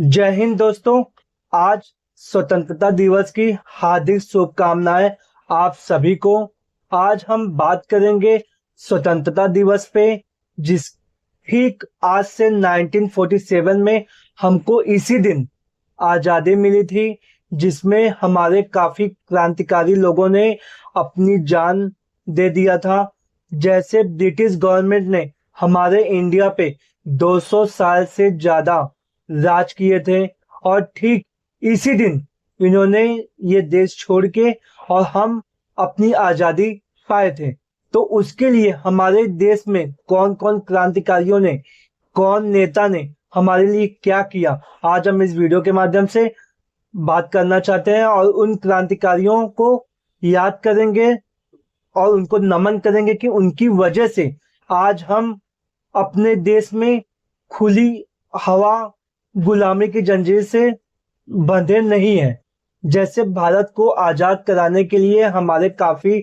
जय हिंद दोस्तों। आज स्वतंत्रता दिवस की हार्दिक शुभकामनाएं आप सभी को। आज हम बात करेंगे स्वतंत्रता दिवस पे, जिस ठीक आज से 1947 में हमको इसी दिन आजादी मिली थी, जिसमें हमारे काफी क्रांतिकारी लोगों ने अपनी जान दे दिया था। जैसे ब्रिटिश गवर्नमेंट ने हमारे इंडिया पे 200 साल से ज्यादा राज किए थे, और ठीक इसी दिन इन्होंने ये देश छोड़ के और हम अपनी आजादी पाए थे। तो उसके लिए हमारे देश में कौन कौन क्रांतिकारियों ने, कौन नेता ने हमारे लिए क्या किया, आज हम इस वीडियो के माध्यम से बात करना चाहते हैं और उन क्रांतिकारियों को याद करेंगे और उनको नमन करेंगे कि उनकी वजह से आज हम अपने देश में खुली हवा गुलामी की जंजीर से बंधे नहीं हैं। जैसे भारत को आजाद कराने के लिए हमारे काफी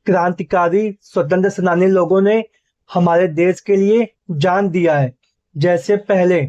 क्रांतिकारी स्वतंत्र सेनानी लोगों ने हमारे देश के लिए जान दिया है। जैसे पहले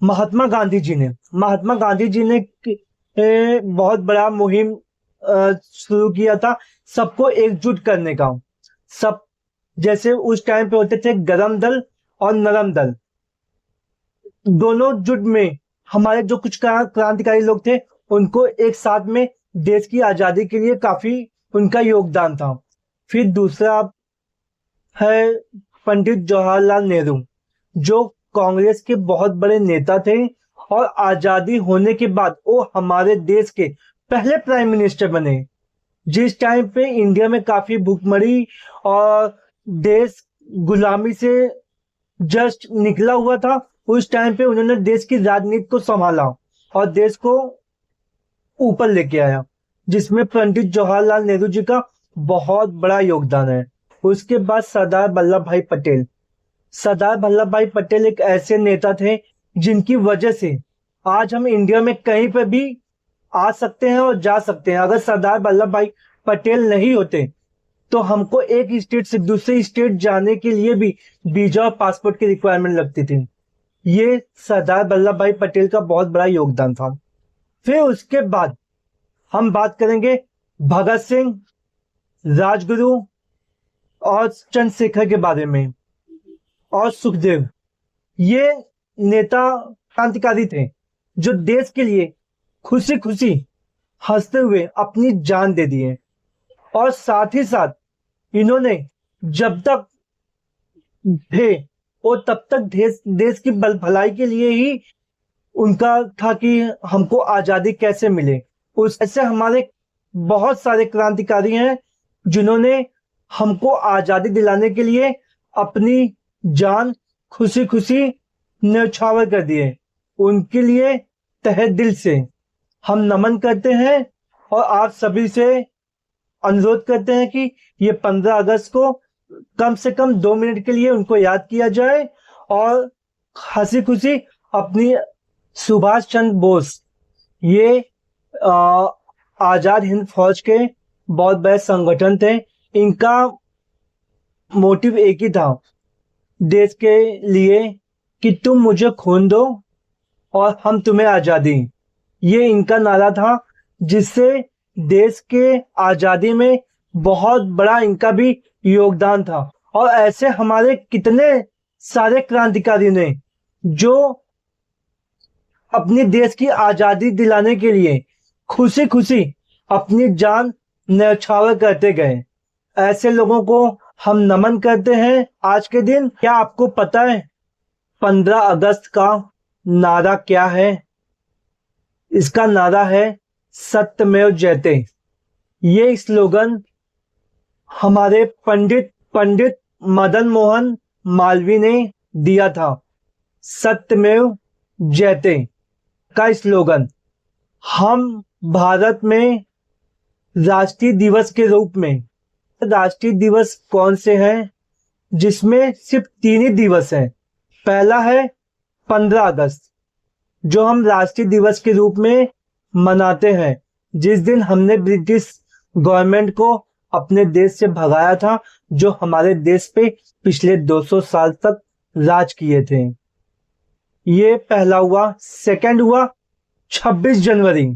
महात्मा गांधी जी ने बहुत बड़ा मुहिम शुरू किया था सबको एकजुट करने का। सब जैसे उस टाइम पे होते थे गरम दल और नरम दल, दोनों जुट में हमारे जो कुछ क्रांतिकारी लोग थे उनको एक साथ में देश की आजादी के लिए काफी उनका योगदान था। फिर दूसरा है पंडित जवाहरलाल नेहरू, जो कांग्रेस के बहुत बड़े नेता थे और आजादी होने के बाद वो हमारे देश के पहले प्राइम मिनिस्टर बने। जिस टाइम पे इंडिया में काफी भूखमरी और देश गुलामी से जस्ट निकला हुआ था, उस टाइम पे उन्होंने देश की राजनीति को संभाला और देश को ऊपर लेके आया, जिसमें पंडित जवाहरलाल नेहरू जी का बहुत बड़ा योगदान है। उसके बाद सरदार वल्लभ भाई पटेल एक ऐसे नेता थे जिनकी वजह से आज हम इंडिया में कहीं पर भी आ सकते हैं और जा सकते हैं। अगर सरदार वल्लभ भाई पटेल नहीं होते तो हमको एक स्टेट से दूसरे स्टेट जाने के लिए भी वीजा और पासपोर्ट की रिक्वायरमेंट लगती थी। ये सरदार वल्लभ भाई पटेल का बहुत बड़ा योगदान था। फिर उसके बाद हम बात करेंगे भगत सिंह, राजगुरु और चंद्रशेखर के बारे में, और सुखदेव। ये नेता क्रांतिकारी थे जो देश के लिए खुशी खुशी हंसते हुए अपनी जान दे दिए, और साथ ही साथ इन्होंने जब तक थे वो तब तक देश की भलाई के लिए ही उनका था कि हमको आजादी कैसे मिले। उस ऐसे हमारे बहुत सारे क्रांतिकारी हैं जिन्होंने हमको आजादी दिलाने के लिए अपनी जान खुशी खुशी न्यौछावर कर दिए। उनके लिए तहे दिल से हम नमन करते हैं और आप सभी से अनुरोध करते हैं कि ये 15 अगस्त को कम से कम 2 मिनट के लिए उनको याद किया जाए और हंसी खुशी अपनी सुभाष चंद्र बोस, ये आजाद हिंद फौज के बहुत बड़े संगठन थे। इनका मोटिव एक ही था देश के लिए कि तुम मुझे खून दो और हम तुम्हें आजादी। ये इनका नारा था, जिससे देश के आजादी में बहुत बड़ा इनका भी योगदान था। और ऐसे हमारे कितने सारे क्रांतिकारी ने जो अपनी देश की आजादी दिलाने के लिए खुशी खुशी अपनी जान न्यौछावर करते गए। ऐसे लोगों को हम नमन करते हैं आज के दिन। क्या आपको पता है 15 अगस्त का नारा क्या है? इसका नारा है सत्यमेव जयते। ये स्लोगन हमारे पंडित मदन मोहन मालवीय ने दिया था। सत्यमेव जयते का स्लोगन हम भारत में राष्ट्रीय दिवस के रूप में, राष्ट्रीय दिवस कौन से हैं जिसमें सिर्फ 3 ही दिवस हैं। पहला है 15 अगस्त, जो हम राष्ट्रीय दिवस के रूप में मनाते हैं, जिस दिन हमने ब्रिटिश गवर्नमेंट को अपने देश से भगाया था, जो हमारे देश पे पिछले 200 साल तक राज किए थे। ये पहला हुआ। सेकंड हुआ 26 जनवरी,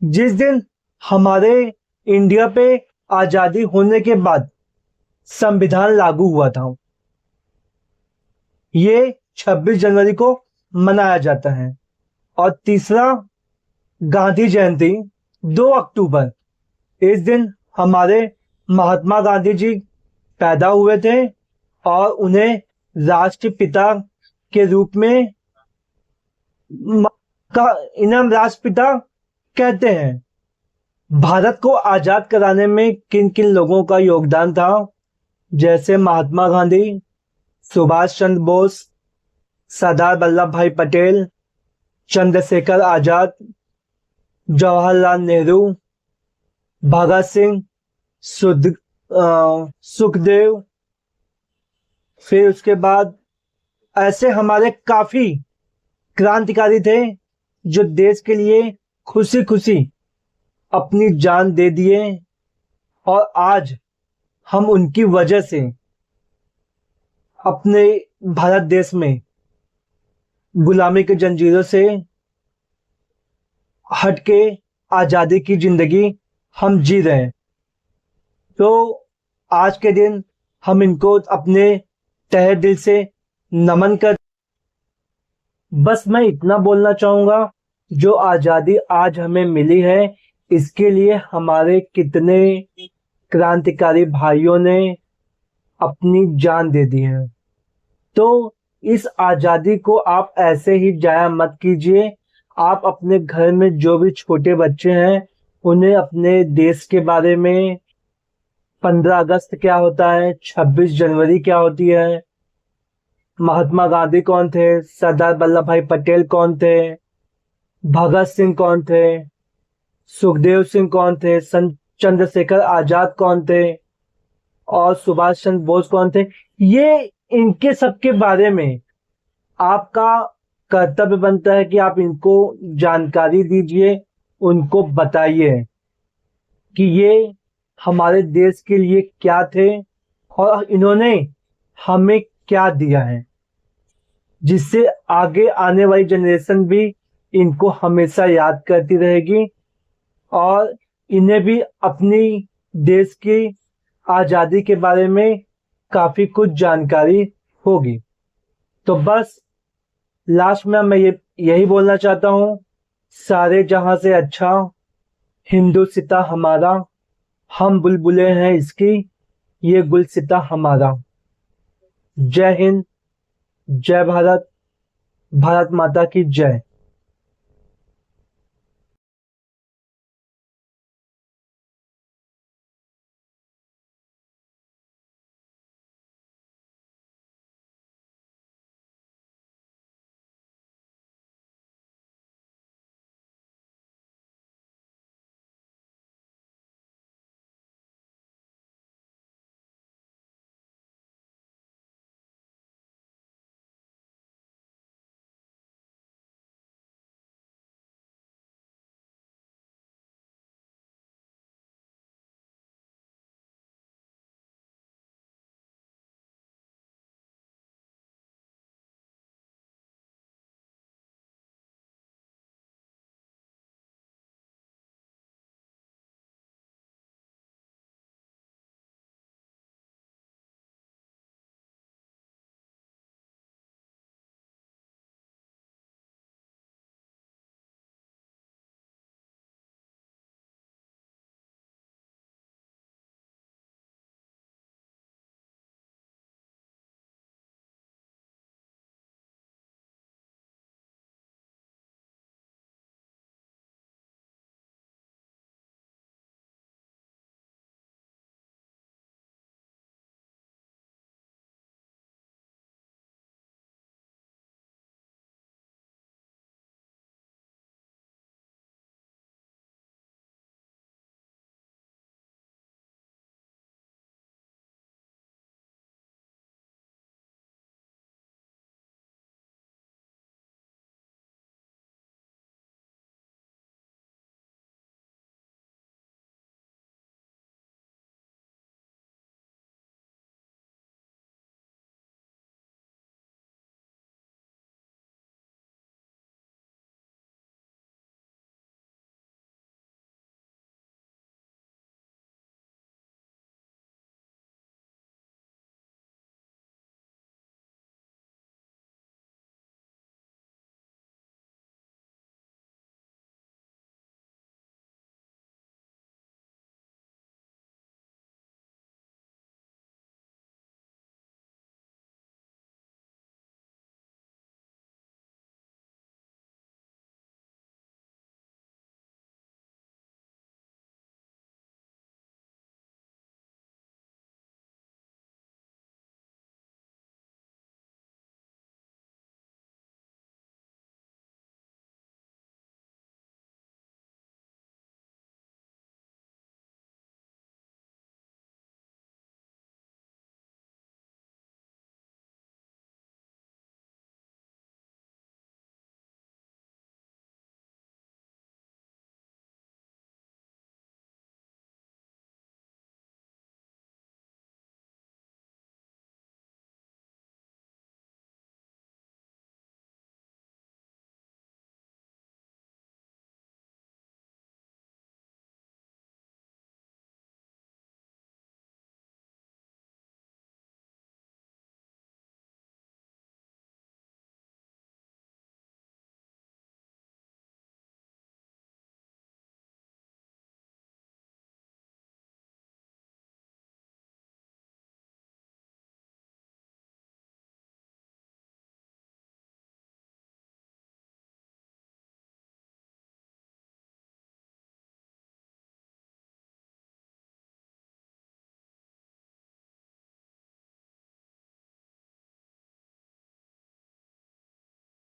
जिस दिन हमारे इंडिया पे आजादी होने के बाद संविधान लागू हुआ था। ये 26 जनवरी को मनाया जाता है। और तीसरा गांधी जयंती 2 अक्टूबर। इस दिन हमारे महात्मा गांधी जी पैदा हुए थे और उन्हें राष्ट्रपिता के रूप में इन्हें राष्ट्रपिता कहते हैं। भारत को आजाद कराने में किन किन लोगों का योगदान था, जैसे महात्मा गांधी, सुभाष चंद्र बोस, सरदार वल्लभ भाई पटेल, चंद्रशेखर आजाद, जवाहरलाल नेहरू, भगत सिंह, सुखदेव। फिर उसके बाद ऐसे हमारे काफी क्रांतिकारी थे जो देश के लिए खुशी खुशी अपनी जान दे दिए। और आज हम उनकी वजह से अपने भारत देश में गुलामी की जंजीरों से हटके आजादी की जिंदगी हम जी रहे हैं। तो आज के दिन हम इनको अपने तहे दिल से नमन कर। बस मैं इतना बोलना चाहूंगा, जो आजादी आज हमें मिली है इसके लिए हमारे कितने क्रांतिकारी भाइयों ने अपनी जान दे दी है। तो इस आजादी को आप ऐसे ही जाया मत कीजिए। आप अपने घर में जो भी छोटे बच्चे हैं उन्हें अपने देश के बारे में, 15 अगस्त क्या होता है, 26 जनवरी क्या होती है, महात्मा गांधी कौन थे, सरदार वल्लभ भाई पटेल कौन थे, भगत सिंह कौन थे, सुखदेव सिंह कौन थे, चंद्रशेखर आजाद कौन थे और सुभाष चंद्र बोस कौन थे, ये इनके सबके बारे में आपका कर्तव्य बनता है कि आप इनको जानकारी दीजिए, उनको बताइए कि ये हमारे देश के लिए क्या थे और इन्होंने हमें क्या दिया है, जिससे आगे आने वाली जनरेशन भी इनको हमेशा याद करती रहेगी और इन्हें भी अपनी देश की आजादी के बारे में काफी कुछ जानकारी होगी। तो बस लास्ट में मैं यही बोलना चाहता हूँ, सारे जहां से अच्छा हिंदुस्तान हमारा, हम बुलबुलें हैं इसकी, ये गुलसिता हमारा। जय हिंद, जय भारत, भारत माता की जय।